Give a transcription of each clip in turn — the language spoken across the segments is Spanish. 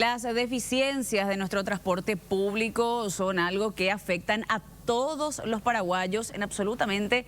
Las deficiencias de nuestro transporte público son algo que afectan a todos los paraguayos en absolutamente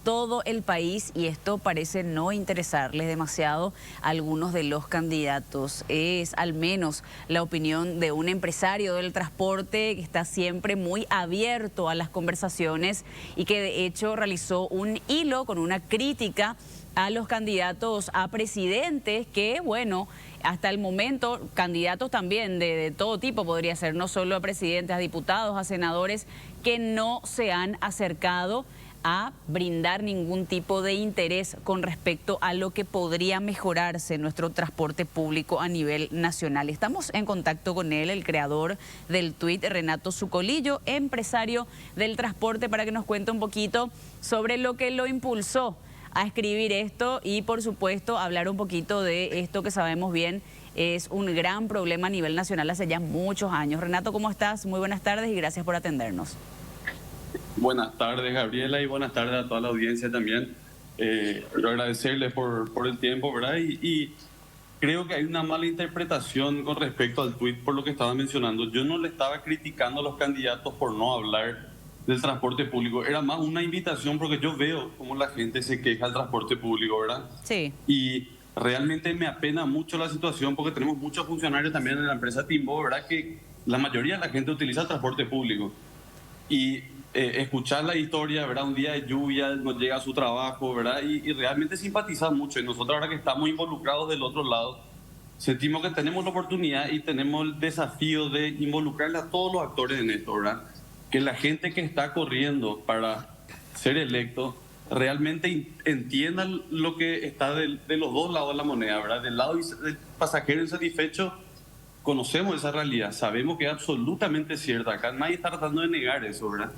todo el país, y esto parece no interesarles demasiado a algunos de los candidatos. Es al menos la opinión de un empresario del transporte que está siempre muy abierto a las conversaciones y que de hecho realizó un hilo con una crítica a los candidatos a presidentes que, bueno, hasta el momento, candidatos también de todo tipo podría ser, no solo a presidentes, a diputados, a senadores, que no se han acercado a brindar ningún tipo de interés con respecto a lo que podría mejorarse en nuestro transporte público a nivel nacional. Estamos en contacto con él, el creador del tuit, Renato Zucolillo, empresario del transporte, para que nos cuente un poquito sobre lo que lo impulsó a escribir esto y, por supuesto, hablar un poquito de esto que sabemos bien es un gran problema a nivel nacional hace ya muchos años. Renato, ¿cómo estás? Muy buenas tardes y gracias por atendernos. Buenas tardes, Gabriela, y buenas tardes a toda la audiencia también. Quiero agradecerles por el tiempo, ¿verdad? Y creo que hay una mala interpretación con respecto al tuit por lo que estaba mencionando. Yo no le estaba criticando a los candidatos por no hablar del transporte público. Era más una invitación porque yo veo cómo la gente se queja del transporte público, ¿verdad? Sí. Y realmente me apena mucho la situación porque tenemos muchos funcionarios también en la empresa Timbo, ¿verdad? Que la mayoría de la gente utiliza el transporte público. Y escuchar la historia, ¿verdad? Un día de lluvia, nos llega a su trabajo, ¿verdad? Y realmente simpatizar mucho. Y nosotros ahora que estamos involucrados del otro lado, sentimos que tenemos la oportunidad y tenemos el desafío de involucrarle a todos los actores en esto, ¿verdad? Que la gente que está corriendo para ser electo realmente entienda lo que está de los dos lados de la moneda, ¿verdad? Del lado del pasajero insatisfecho, conocemos esa realidad, sabemos que es absolutamente cierta. Acá nadie está tratando de negar eso, ¿verdad?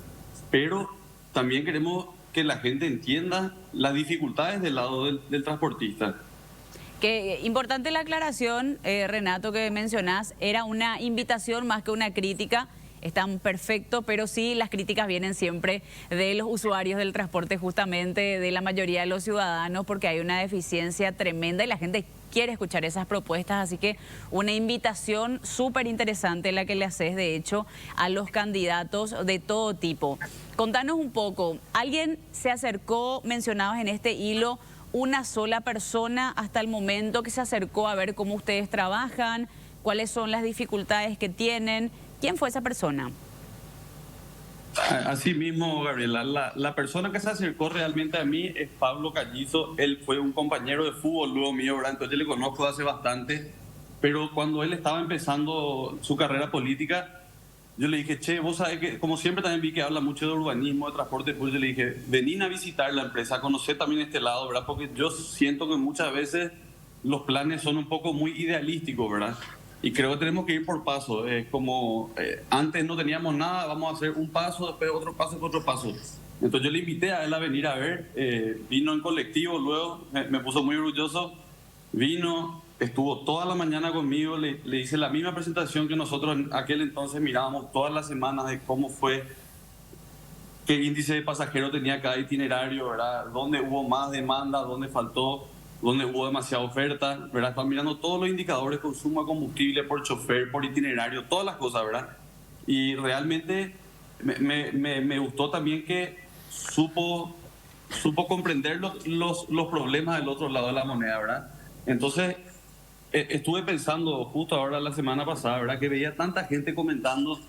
Pero también queremos que la gente entienda las dificultades del lado del transportista. Que importante la aclaración, Renato, que mencionás, era una invitación más que una crítica. Están perfecto, pero sí, las críticas vienen siempre de los usuarios del transporte, justamente de la mayoría de los ciudadanos, porque hay una deficiencia tremenda y la gente quiere escuchar esas propuestas. Así que una invitación súper interesante la que le haces, de hecho, a los candidatos de todo tipo. Contanos un poco, ¿alguien se acercó, mencionabas en este hilo, una sola persona hasta el momento que se acercó a ver cómo ustedes trabajan, cuáles son las dificultades que tienen? ¿Quién fue esa persona? Así mismo, Gabriela, la persona que se acercó realmente a mí es Pablo Callizo. Él fue un compañero de fútbol luego mío, ¿verdad? Entonces yo le conozco hace bastante, pero cuando él estaba empezando su carrera política, yo le dije, che, vos sabés que, como siempre también vi que habla mucho de urbanismo, de transporte público, yo le dije, venid a visitar la empresa, a conocer también este lado, ¿verdad? Porque yo siento que muchas veces los planes son un poco muy idealísticos, ¿verdad? Y creo que tenemos que ir por paso. Como antes no teníamos nada, vamos a hacer un paso, después otro paso, otro paso. Entonces yo le invité a él a venir a ver. Vino en colectivo, luego me puso muy orgulloso. Vino, estuvo toda la mañana conmigo, le hice la misma presentación que nosotros en aquel entonces mirábamos todas las semanas de cómo fue, qué índice de pasajeros tenía cada itinerario, ¿verdad? Dónde hubo más demanda, dónde faltó, donde hubo demasiada oferta, ¿verdad? Están mirando todos los indicadores, consumo de combustible por chofer, por itinerario, todas las cosas, ¿verdad? Y realmente me gustó también que supo comprender los problemas del otro lado de la moneda, ¿verdad? Entonces, estuve pensando justo ahora la semana pasada, ¿verdad? Que veía tanta gente comentando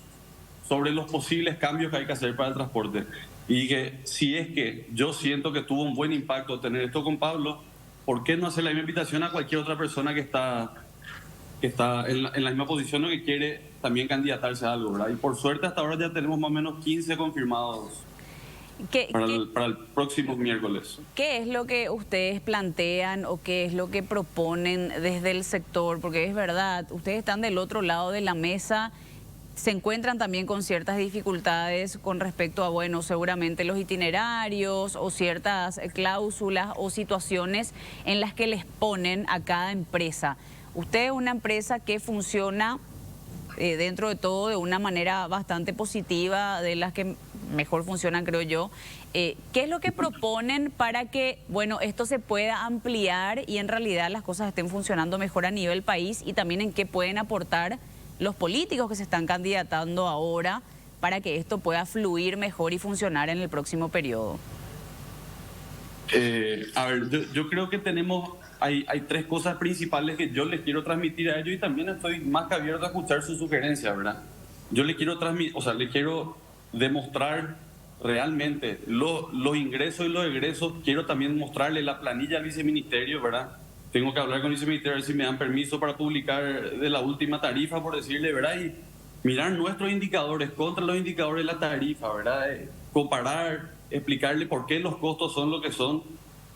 sobre los posibles cambios que hay que hacer para el transporte. Y que si es que yo siento que tuvo un buen impacto tener esto con Pablo, ¿por qué no hacer la misma invitación a cualquier otra persona que está en la misma posición o que quiere también candidatarse a algo, ¿verdad? Y por suerte hasta ahora ya tenemos más o menos 15 confirmados para el próximo miércoles. ¿Qué es lo que ustedes plantean o qué es lo que proponen desde el sector? Porque es verdad, ustedes están del otro lado de la mesa, se encuentran también con ciertas dificultades con respecto a, bueno, seguramente los itinerarios o ciertas cláusulas o situaciones en las que les ponen a cada empresa. Usted es una empresa que funciona dentro de todo de una manera bastante positiva, de las que mejor funcionan, creo yo. ¿Qué es lo que proponen para que, bueno, esto se pueda ampliar y en realidad las cosas estén funcionando mejor a nivel país, y también en qué pueden aportar los políticos que se están candidatando ahora para que esto pueda fluir mejor y funcionar en el próximo periodo? A ver, yo creo que hay tres cosas principales que yo les quiero transmitir a ellos, y también estoy más que abierto a escuchar sus sugerencias, ¿verdad? Yo les quiero transmitir, o sea, les quiero demostrar realmente los ingresos y los egresos. Quiero también mostrarle la planilla al viceministerio, ¿verdad? Tengo que hablar con el viceministerio a ver si me dan permiso para publicar de la última tarifa, por decirle, ¿verdad? Y mirar nuestros indicadores contra los indicadores de la tarifa, ¿verdad? Comparar, explicarle por qué los costos son lo que son,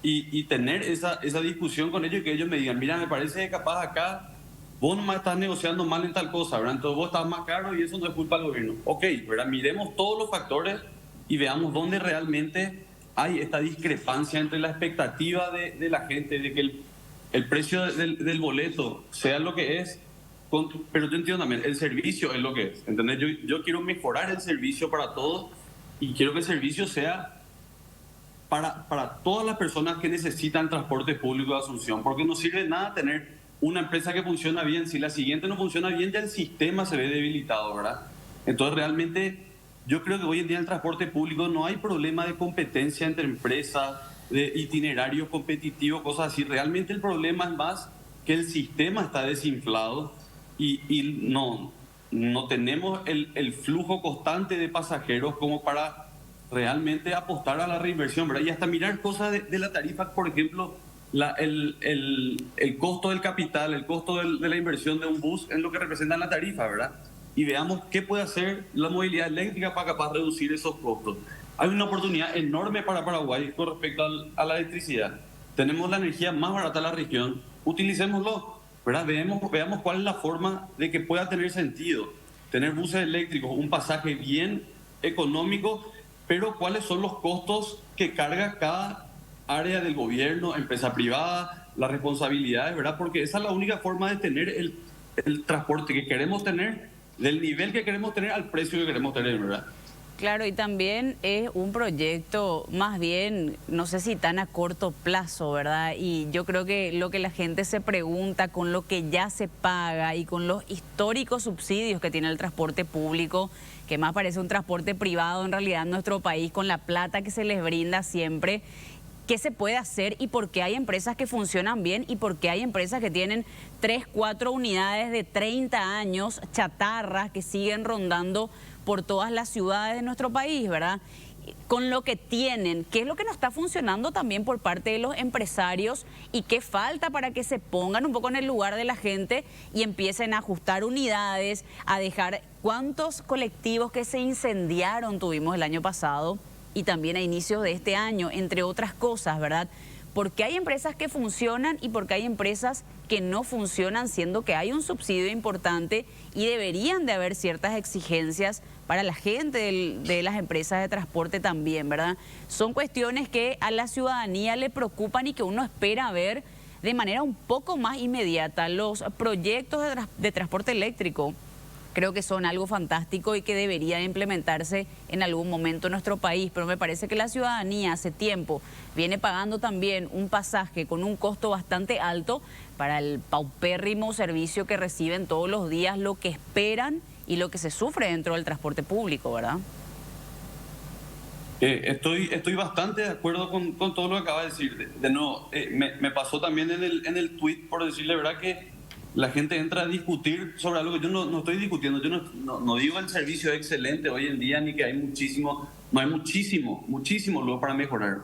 y tener esa discusión con ellos, y que ellos me digan, mira, me parece que capaz acá vos nomás estás negociando mal en tal cosa, ¿verdad? Entonces vos estás más caro y eso no es culpa del gobierno. Ok, ¿verdad? Miremos todos los factores y veamos dónde realmente hay esta discrepancia entre la expectativa de la gente de que el precio del boleto sea lo que es, pero yo entiendo también, el servicio es lo que es, ¿entendés? Yo quiero mejorar el servicio para todos, y quiero que el servicio sea para todas las personas que necesitan transporte público de Asunción, porque no sirve de nada tener una empresa que funciona bien. Si la siguiente no funciona bien, ya el sistema se ve debilitado, ¿verdad? Entonces realmente yo creo que hoy en día en el transporte público no hay problema de competencia entre empresas, de itinerarios competitivos, cosas así. Realmente el problema es más que el sistema está desinflado, y no tenemos el flujo constante de pasajeros como para realmente apostar a la reinversión, ¿verdad? Y hasta mirar cosas de la tarifa, por ejemplo, el costo del capital, el costo de la inversión de un bus en lo que representa la tarifa, ¿verdad? Y veamos qué puede hacer la movilidad eléctrica para capaz reducir esos costos. Hay una oportunidad enorme para Paraguay con respecto a la electricidad. Tenemos la energía más barata de la región, utilicémoslo, ¿verdad? Veamos cuál es la forma de que pueda tener sentido tener buses eléctricos, un pasaje bien económico, pero cuáles son los costos que carga cada área del gobierno, empresa privada, las responsabilidades, ¿verdad? Porque esa es la única forma de tener el transporte que queremos tener, del nivel que queremos tener al precio que queremos tener, ¿verdad? Claro, y también es un proyecto más bien, no sé si tan a corto plazo, ¿verdad? Y yo creo que lo que la gente se pregunta con lo que ya se paga y con los históricos subsidios que tiene el transporte público, que más parece un transporte privado en realidad en nuestro país, con la plata que se les brinda siempre, ¿qué se puede hacer y por qué hay empresas que funcionan bien y por qué hay empresas que tienen 3, 4 unidades de 30 años, chatarras, que siguen rondando por todas las ciudades de nuestro país, ¿verdad? Con lo que tienen, ¿qué es lo que no está funcionando también por parte de los empresarios y qué falta para que se pongan un poco en el lugar de la gente y empiecen a ajustar unidades, a dejar cuántos colectivos que se incendiaron tuvimos el año pasado y también a inicios de este año, entre otras cosas, ¿verdad? Porque hay empresas que funcionan y porque hay empresas que no funcionan, siendo que hay un subsidio importante y deberían de haber ciertas exigencias para la gente de las empresas de transporte también, ¿verdad? Son cuestiones que a la ciudadanía le preocupan y que uno espera ver de manera un poco más inmediata. Los proyectos de transporte eléctrico creo que son algo fantástico y que debería implementarse en algún momento en nuestro país, pero me parece que la ciudadanía hace tiempo viene pagando también un pasaje con un costo bastante alto para el paupérrimo servicio que reciben todos los días, lo que esperan y lo que se sufre dentro del transporte público, ¿verdad? Estoy bastante de acuerdo con todo lo que acaba de decir. De nuevo, me pasó también en el tweet, por decirle, ¿verdad?, que la gente entra a discutir sobre algo que yo no estoy discutiendo. Yo no digo el servicio es excelente hoy en día, ni que hay muchísimo luego para mejorar.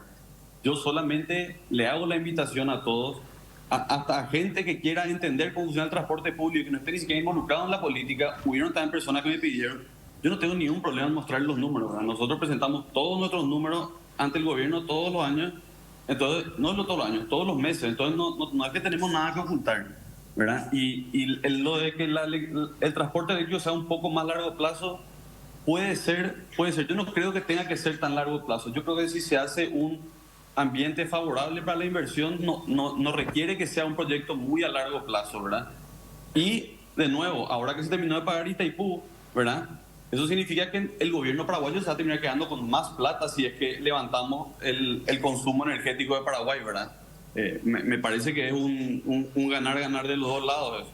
Yo solamente le hago la invitación a todos, hasta a gente que quiera entender cómo funciona el transporte público, que no esté ni siquiera involucrado en la política. Hubieron también personas que me pidieron. Yo no tengo ningún problema en mostrar los números, ¿verdad? Nosotros presentamos todos nuestros números ante el gobierno todos los años. Entonces, no todos los años, todos los meses. Entonces, no es que tenemos nada que ocultar, ¿verdad? Y lo de que el transporte eléctrico sea un poco más largo plazo, puede ser. Yo no creo que tenga que ser tan largo plazo. Yo creo que si se hace un ambiente favorable para la inversión, no requiere que sea un proyecto muy a largo plazo, ¿verdad? Y, de nuevo, ahora que se terminó de pagar Itaipú, ¿verdad?, eso significa que el gobierno paraguayo se va a terminar quedando con más plata si es que levantamos el consumo energético de Paraguay, ¿verdad? Me parece que es un ganar-ganar de los dos lados.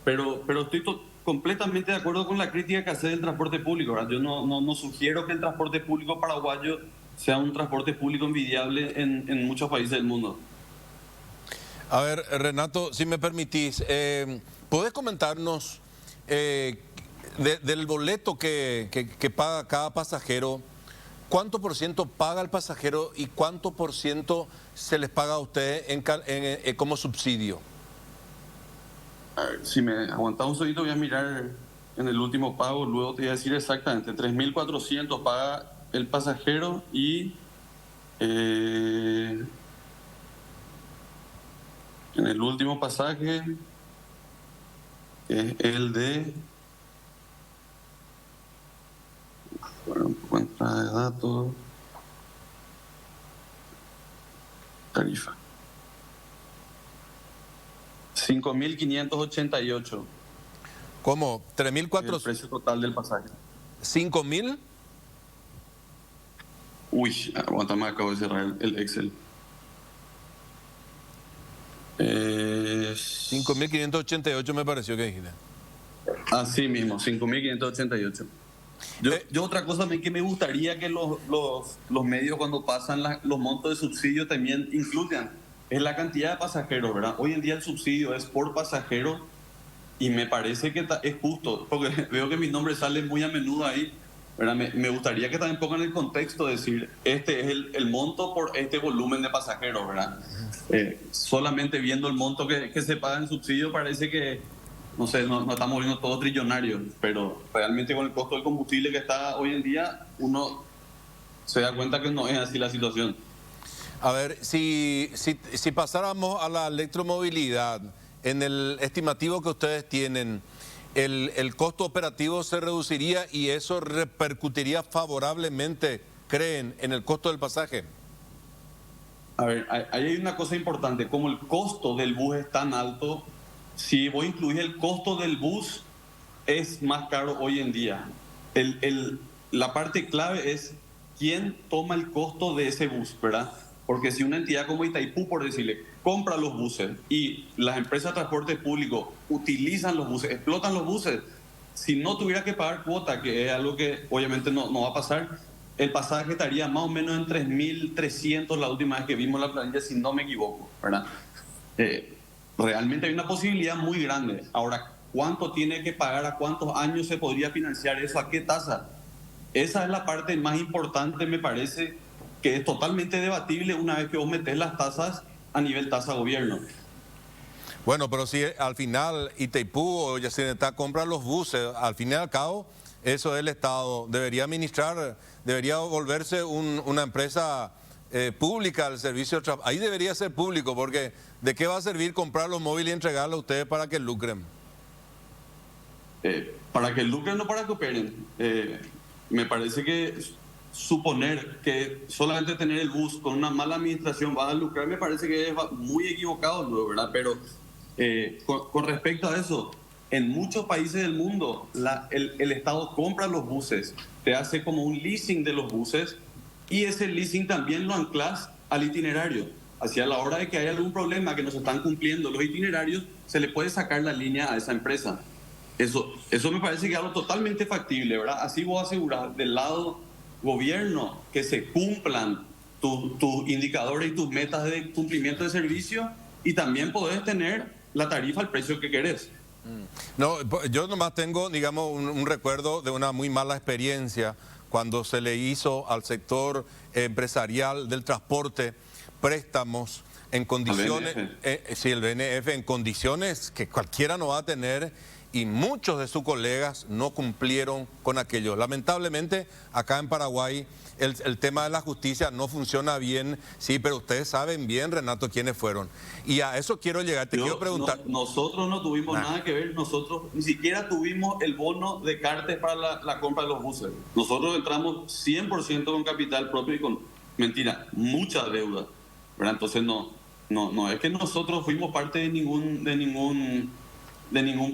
Pero estoy completamente de acuerdo con la crítica que hace del transporte público, ¿verdad? Yo no sugiero que el transporte público paraguayo sea un transporte público envidiable en muchos países del mundo. A ver, Renato, si me permitís, ¿podés comentarnos del boleto que paga cada pasajero? ¿Cuánto por ciento paga el pasajero y cuánto por ciento se les paga a ustedes como subsidio? A ver, si me aguantás un segundito, voy a mirar en el último pago, luego te voy a decir exactamente. 3.400 paga el pasajero y en el último pasaje, que es el de... Bueno, un poco entrada de datos. Tarifa. 5.588. ¿Cómo? ¿3.400? El precio total del pasaje. ¿5.000? Uy, aguántame, acabo de cerrar el Excel. 5.588 me pareció que dijiste. Así mismo, 5.588. Yo otra cosa que me gustaría que los medios cuando pasan los montos de subsidio también incluyan es la cantidad de pasajeros, ¿verdad? Hoy en día el subsidio es por pasajero y me parece que es justo, porque veo que mi nombre sale muy a menudo ahí, ¿verdad? Me gustaría que también pongan el contexto, decir, este es el monto por este volumen de pasajeros, ¿verdad? Solamente viendo el monto que se paga en subsidio parece que, no sé, no estamos viendo todos trillonarios, pero realmente con el costo del combustible que está hoy en día, uno se da cuenta que no es así la situación. A ver, si pasáramos a la electromovilidad, en el estimativo que ustedes tienen, el costo operativo se reduciría y eso repercutiría favorablemente, ¿creen, en el costo del pasaje? A ver, ahí hay una cosa importante, como el costo del bus es tan alto, si vos incluís el costo del bus, es más caro hoy en día. La parte clave es quién toma el costo de ese bus, ¿verdad? Porque si una entidad como Itaipú, por decirle, compra los buses y las empresas de transporte público utilizan los buses, explotan los buses, si no tuviera que pagar cuota, que es algo que obviamente no va a pasar, el pasaje estaría más o menos en 3.300 la última vez que vimos la planilla, si no me equivoco, ¿verdad? Realmente hay una posibilidad muy grande. Ahora, ¿cuánto tiene que pagar? ¿A cuántos años se podría financiar eso? ¿A qué tasa? Esa es la parte más importante, me parece, que es totalmente debatible una vez que vos metés las tasas a nivel tasa gobierno. Bueno, pero si al final Itaipú o Yacinetá compran los buses, al fin y al cabo, eso el Estado debería administrar, debería volverse una empresa pública al servicio de transporte. Ahí debería ser público, porque ¿de qué va a servir comprar los móviles y entregarlos a ustedes para que lucren? Para que lucren, no para que operen. Me parece que suponer que solamente tener el bus con una mala administración va a lucrar, me parece que es muy equivocado, ¿no? ¿Verdad? Pero con respecto a eso, en muchos países del mundo el Estado compra los buses, te hace como un leasing de los buses y ese leasing también lo anclas al itinerario. Así a la hora de que haya algún problema que no se están cumpliendo los itinerarios, se le puede sacar la línea a esa empresa. Eso me parece que es algo totalmente factible, ¿verdad? Así vos asegurás del lado gobierno que se cumplan tus indicadores y tus metas de cumplimiento de servicio y también podés tener la tarifa al precio que querés. No, yo nomás tengo, digamos, un recuerdo de una muy mala experiencia cuando se le hizo al sector empresarial del transporte préstamos en condiciones, el BNF en condiciones que cualquiera no va a tener, y muchos de sus colegas no cumplieron con aquello. Lamentablemente, acá en Paraguay, el tema de la justicia no funciona bien, sí, pero ustedes saben bien, Renato, quiénes fueron. Y a eso quiero llegar, quiero preguntar. Nosotros no tuvimos nada que ver, nosotros ni siquiera tuvimos el bono de Cartes para la compra de los buses. Nosotros entramos 100% con capital propio y con, mentira, mucha deuda, ¿verdad? Entonces no es que nosotros fuimos parte de ningún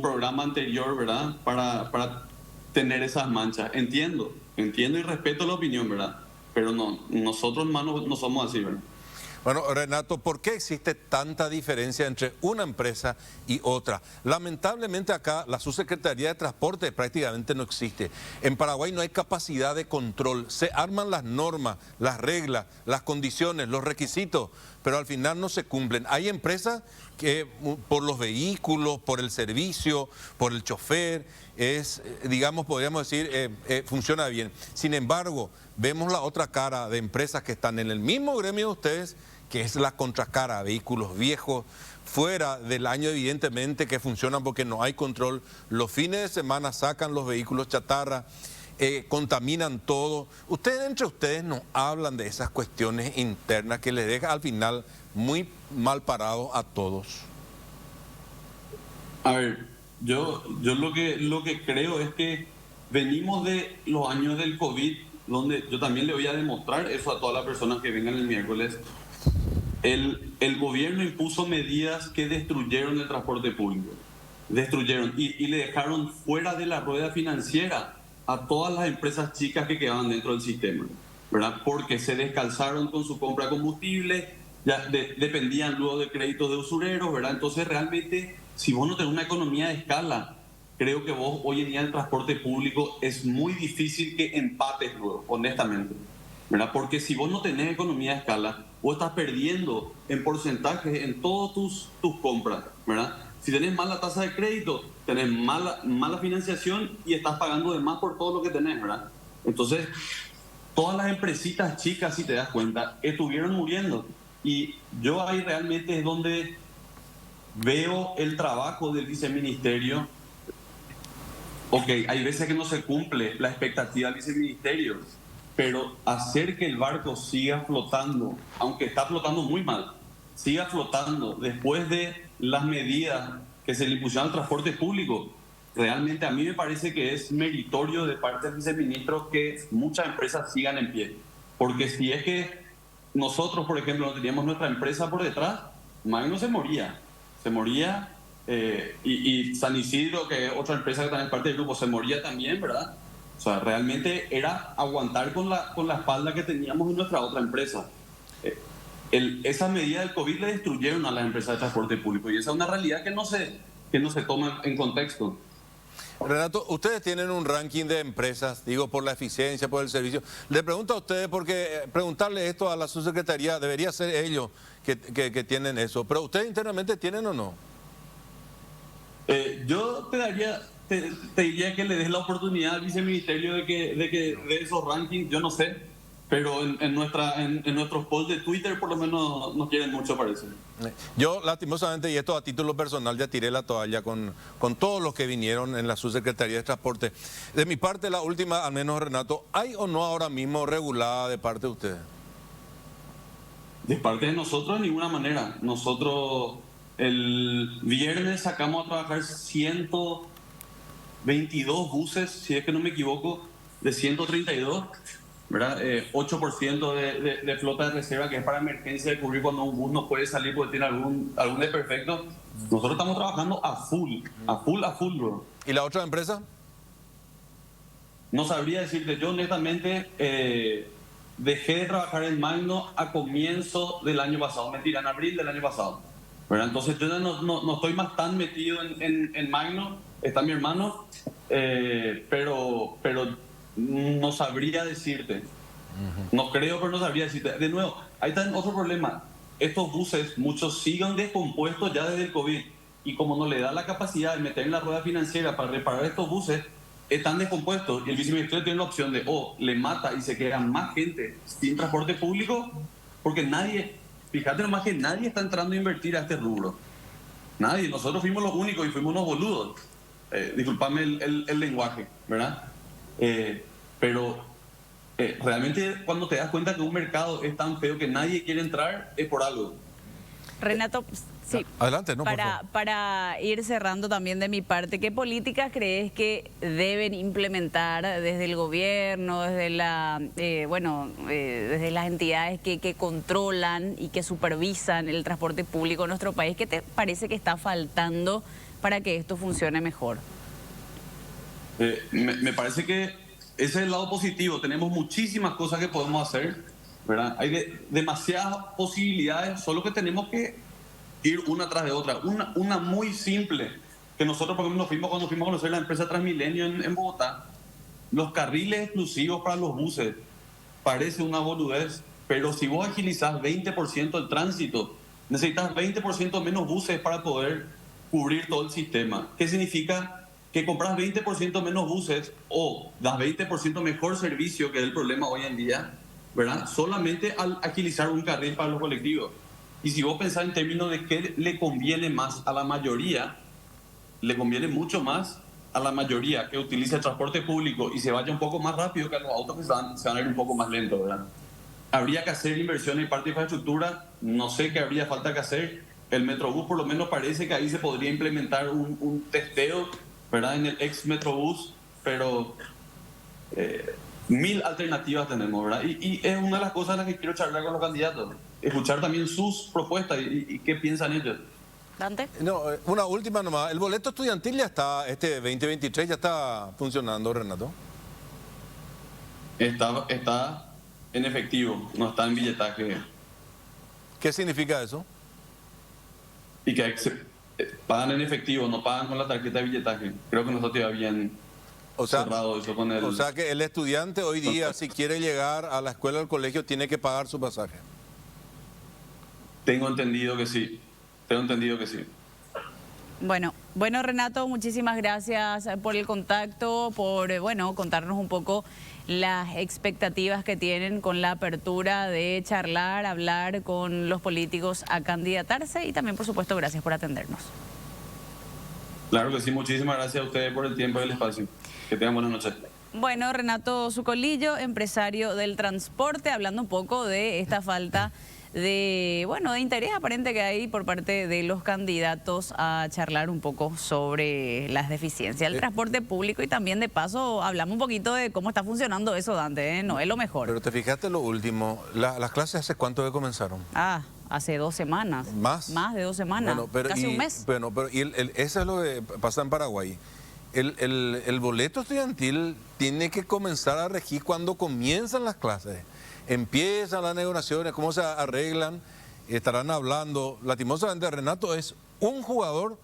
programa anterior, ¿verdad? Para tener esas manchas. Entiendo y respeto la opinión, ¿verdad? Pero nosotros, hermanos, no somos así, ¿verdad? Bueno, Renato, ¿por qué existe tanta diferencia entre una empresa y otra? Lamentablemente acá la Subsecretaría de Transporte prácticamente no existe. En Paraguay no hay capacidad de control. Se arman las normas, las reglas, las condiciones, los requisitos, pero al final no se cumplen. Hay empresas que por los vehículos, por el servicio, por el chofer, digamos, podríamos decir, funciona bien. Sin embargo, vemos la otra cara de empresas que están en el mismo gremio de ustedes, que es la contracara, vehículos viejos, fuera del año evidentemente, que funcionan porque no hay control. Los fines de semana sacan los vehículos chatarra, contaminan todo. Ustedes, entre ustedes, no hablan de esas cuestiones internas que les deja al final muy mal parados a todos. A ver, yo lo que creo es que venimos de los años del COVID, donde yo también le voy a demostrar eso a todas las personas que vengan el miércoles. El gobierno impuso medidas que destruyeron el transporte público, destruyeron y le dejaron fuera de la rueda financiera a todas las empresas chicas que quedaban dentro del sistema, ¿verdad? Porque se descalzaron con su compra de combustible, ya dependían luego de créditos de usureros, ¿verdad? Entonces realmente, si vos no tenés una economía de escala, creo que vos hoy en día el transporte público es muy difícil que empates luego, honestamente, ¿verdad? Porque si vos no tenés economía de escala, vos estás perdiendo en porcentaje en todas tus compras, ¿verdad? Si tenés mala tasa de crédito, tenés mala financiación y estás pagando de más por todo lo que tenés, ¿verdad? Entonces, todas las empresitas chicas, si te das cuenta, estuvieron muriendo. Y yo ahí realmente es donde veo el trabajo del viceministerio. Ok, hay veces que no se cumple la expectativa del viceministerio, pero hacer que el barco siga flotando, aunque está flotando muy mal, siga flotando después de las medidas que se le impusieron al transporte público, realmente a mí me parece que es meritorio de parte del viceministro que muchas empresas sigan en pie. Porque si es que nosotros, por ejemplo, no teníamos nuestra empresa por detrás, Magno se moría, y San Isidro, que es otra empresa que también es parte del grupo, se moría también, ¿verdad? O sea, realmente era aguantar con la espalda que teníamos en nuestra otra empresa. Esa medida del COVID le destruyeron a las empresas de transporte público y esa es una realidad que no se toma en contexto. Renato, ustedes tienen un ranking de empresas, digo, por la eficiencia, por el servicio. Le pregunto a ustedes, porque preguntarle esto a la subsecretaría, debería ser ellos que tienen eso. Pero ¿ustedes internamente tienen o no? Yo te diría que le des la oportunidad al viceministerio de que de esos rankings, yo no sé, pero en nuestros posts de Twitter por lo menos nos quieren mucho, parece. Yo lastimosamente, y esto a título personal, ya tiré la toalla con todos los que vinieron en la Subsecretaría de Transporte. De mi parte, la última, al menos, Renato, ¿hay o no ahora mismo regulada de parte de ustedes? De parte de nosotros, de ninguna manera. Nosotros el viernes sacamos a trabajar 122 buses, si es que no me equivoco, de 132, ¿verdad? 8% de flota de reserva, que es para emergencia, de cubrir cuando un bus no puede salir porque tiene algún desperfecto. Nosotros estamos trabajando a full, bro. ¿Y la otra empresa? No sabría decirte, yo honestamente dejé de trabajar en Magno a comienzo del año pasado, mentira, en abril del año pasado, ¿verdad? Entonces yo ya no estoy más tan metido en Magno, está mi hermano, pero no sabría decirte. No creo, pero no sabría decirte. De nuevo, ahí está otro problema. Estos buses, muchos siguen descompuestos ya desde el COVID. Y como no le da la capacidad de meter en la rueda financiera para reparar estos buses, están descompuestos. Y el viceministerio tiene la opción de, le mata y se queda más gente sin transporte público, porque fíjate nomás que nadie está entrando a invertir a este rubro. Nadie. Nosotros fuimos los únicos y fuimos unos boludos. Disculpame el lenguaje, ¿verdad? Pero realmente cuando te das cuenta que un mercado es tan feo que nadie quiere entrar, es por algo. Renato, sí. Adelante, no, para ir cerrando también de mi parte, ¿qué políticas crees que deben implementar desde el gobierno, desde desde las entidades que controlan y que supervisan el transporte público en nuestro país? ¿Qué te parece que está faltando para que esto funcione mejor? Me parece que ese es el lado positivo. Tenemos muchísimas cosas que podemos hacer. ¿verdad? Hay demasiadas posibilidades, solo que tenemos que ir una tras de otra. Una muy simple, que nosotros, por ejemplo, cuando fuimos a conocer la empresa Transmilenio en Bogotá, los carriles exclusivos para los buses, parece una boludez, pero si vos agilizás 20% el tránsito, necesitas 20% menos buses para poder cubrir todo el sistema. ¿Qué significa? Que compras 20% menos buses o das 20% mejor servicio, que es el problema hoy en día, ¿verdad? Solamente al agilizar un carril para los colectivos. Y si vos pensás en términos de qué le conviene más a la mayoría, le conviene mucho más a la mayoría que utilice el transporte público y se vaya un poco más rápido que a los autos que se van a ir un poco más lentos, ¿verdad? Habría que hacer inversión en parte de infraestructura, no sé qué habría falta que hacer. El Metrobús por lo menos parece que ahí se podría implementar un testeo, ¿verdad? En el ex Metrobús, pero 1000 alternativas tenemos, ¿verdad? Y es una de las cosas en las que quiero charlar con los candidatos, escuchar también sus propuestas y qué piensan ellos. Dante. No, una última nomás. El boleto estudiantil ya está, este 2023 ya está funcionando, Renato. Está en efectivo, no está en billetaje. ¿Qué significa eso? Y que pagan en efectivo, no pagan con la tarjeta de billetaje. Creo que no está todavía bien cerrado eso con el... O sea que el estudiante hoy día, si quiere llegar a la escuela o al colegio, tiene que pagar su pasaje. Tengo entendido que sí. Bueno, Renato, muchísimas gracias por el contacto, por contarnos un poco las expectativas que tienen con la apertura de charlar, hablar con los políticos a candidatarse y también, por supuesto, gracias por atendernos. Claro que sí, muchísimas gracias a ustedes por el tiempo y el espacio. Que tengan buenas noches. Bueno, Renato Zucolillo, empresario del transporte, hablando un poco de esta falta de interés aparente que hay por parte de los candidatos a charlar un poco sobre las deficiencias del transporte público y también de paso hablamos un poquito de cómo está funcionando eso, Dante, ¿eh? No es lo mejor. Pero te fijaste lo último, las clases ¿hace cuánto que comenzaron? Hace 2 semanas. ¿Más? Más de 2 semanas, casi un mes. Bueno, pero eso es lo que pasa en Paraguay. El boleto estudiantil tiene que comenzar a regir cuando comienzan las clases. Empiezan las negociaciones, cómo se arreglan, estarán hablando. Lastimosamente, Renato es un jugador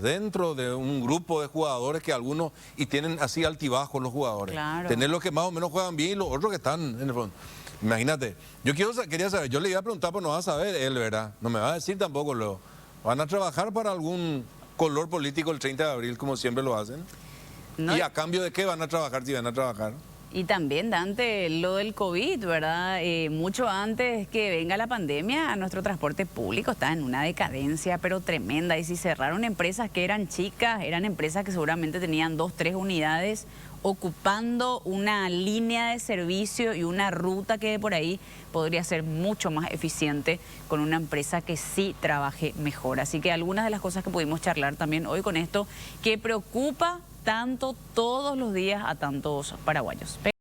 dentro de un grupo de jugadores que algunos, y tienen así altibajos los jugadores. Claro. Tener los que más o menos juegan bien y los otros que están en el fondo. Imagínate, quería saber, yo le iba a preguntar, pero no va a saber él, ¿verdad? No me va a decir tampoco luego. ¿Van a trabajar para algún color político el 30 de abril, como siempre lo hacen? No. ¿Y a cambio de qué van a trabajar si van a trabajar? Y también, Dante, lo del COVID, ¿verdad? Mucho antes que venga la pandemia, nuestro transporte público está en una decadencia, pero tremenda. Y si cerraron empresas que eran chicas, eran empresas que seguramente tenían 2, 3 unidades ocupando una línea de servicio y una ruta que por ahí podría ser mucho más eficiente con una empresa que sí trabaje mejor. Así que algunas de las cosas que pudimos charlar también hoy con esto, que preocupa tanto todos los días a tantos paraguayos.